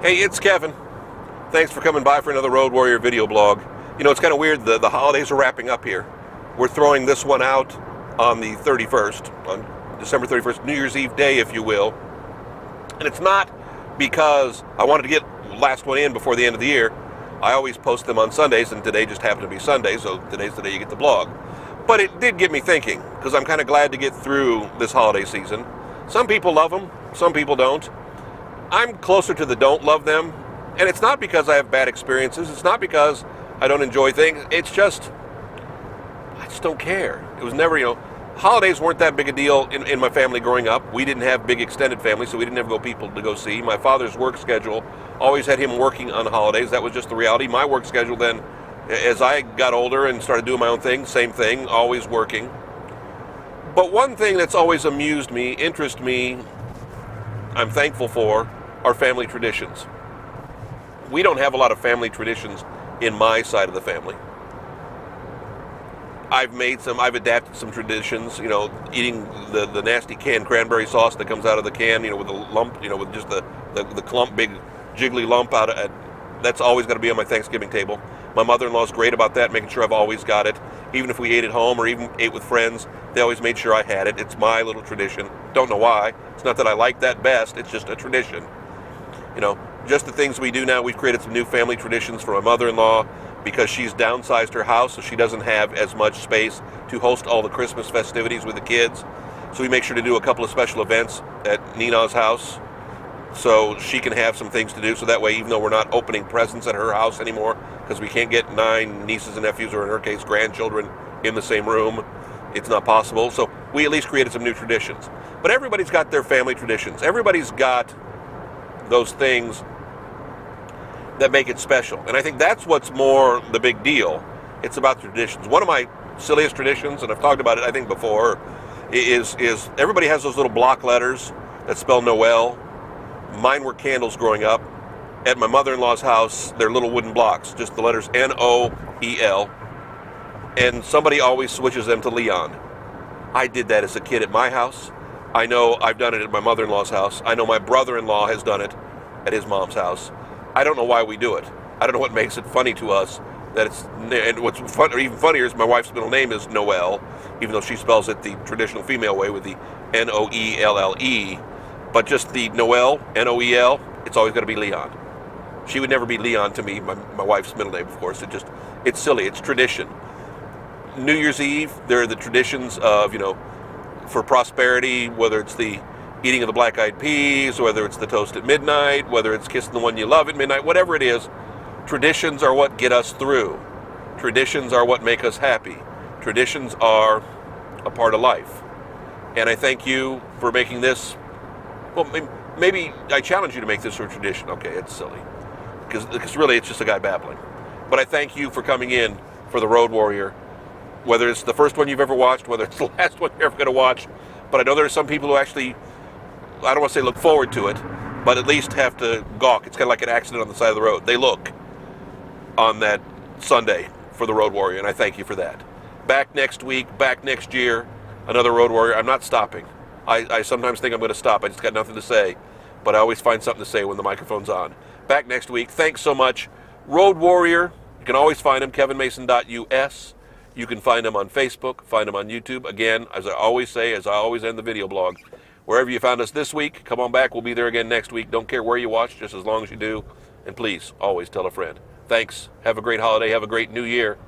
Hey, it's Kevin. Thanks for coming by for another Road Warrior video blog. You know, it's kind of weird. The holidays are wrapping up here. We're throwing this one out on the 31st, on December 31st, New Year's Eve day, if you will. And it's not because I wanted to get the last one in before the end of the year. I always post them on Sundays, and today just happened to be Sunday, so today's the day you get the blog. But it did get me thinking, because I'm kind of glad to get through this holiday season. Some people love them, some people don't. I'm closer to the don't love them, and it's not because I have bad experiences. It's not because I don't enjoy things. It's just, I just don't care. It was never, holidays weren't that big a deal in my family growing up. We didn't have big extended families, so we didn't have people to go see. My father's work schedule always had him working on holidays. That was just the reality. My work schedule then, as I got older and started doing my own thing, same thing, always working. But one thing that's always amused me, interested me, I'm thankful for, are family traditions. We don't have a lot of family traditions in my side of the family. I've adapted some traditions, eating the nasty canned cranberry sauce that comes out of the can, with a lump, with just the clump, big jiggly lump out of it. That's always got to be on my Thanksgiving table. My mother-in-law's great about that, making sure I've always got it. Even if we ate at home or even ate with friends, they always made sure I had it. It's my little tradition. Don't know why. It's not that I like that best. It's just a tradition. Just the things we do now. We've created some new family traditions for my mother-in-law because she's downsized her house, so she doesn't have as much space to host all the Christmas festivities with the kids. So we make sure to do a couple of special events at Nina's house so she can have some things to do. So that way, even though we're not opening presents at her house anymore, because we can't get 9 nieces and nephews, or in her case, grandchildren, in the same room, it's not possible. So we at least created some new traditions. But everybody's got their family traditions. Everybody's got those things that make it special. And I think that's what's more the big deal. It's about traditions. One of my silliest traditions, and I've talked about it I think before, is everybody has those little block letters that spell Noel. Mine were candles growing up. At my mother-in-law's house, they're little wooden blocks, just the letters N-O-E-L. And somebody always switches them to Leon. I did that as a kid at my house. I know I've done it at my mother-in-law's house. I know my brother-in-law has done it at his mom's house. I don't know why we do it. I don't know what makes it funny to us. And what's fun, or even funnier, is my wife's middle name is Noelle, even though she spells it the traditional female way with the N-O-E-L-L-E. But just the Noelle, N-O-E-L, it's always going to be Leon. She would never be Leon to me, my wife's middle name, of course. It's silly. It's tradition. New Year's Eve, there are the traditions of, for prosperity, whether it's the eating of the black-eyed peas, whether it's the toast at midnight, whether it's kissing the one you love at midnight, whatever it is, traditions are what get us through. Traditions are what make us happy. Traditions are a part of life. And I thank you for making this, well, maybe I challenge you to make this a tradition. Okay, it's silly. Because really it's just a guy babbling. But I thank you for coming in for the Road Warrior, whether it's the first one you've ever watched, whether it's the last one you're ever going to watch. But I know there are some people who actually, I don't want to say look forward to it, but at least have to gawk. It's kind of like an accident on the side of the road. They look on that Sunday for the Road Warrior, and I thank you for that. Back next week, back next year, another Road Warrior. I'm not stopping. I sometimes think I'm going to stop. I just got nothing to say, but I always find something to say when the microphone's on. Back next week. Thanks so much. Road Warrior, you can always find him, kevinmason.us. You can find him on Facebook, find him on YouTube. Again, as I always say, as I always end the video blog, wherever you found us this week, come on back. We'll be there again next week. Don't care where you watch, just as long as you do. And please, always tell a friend. Thanks. Have a great holiday. Have a great new year.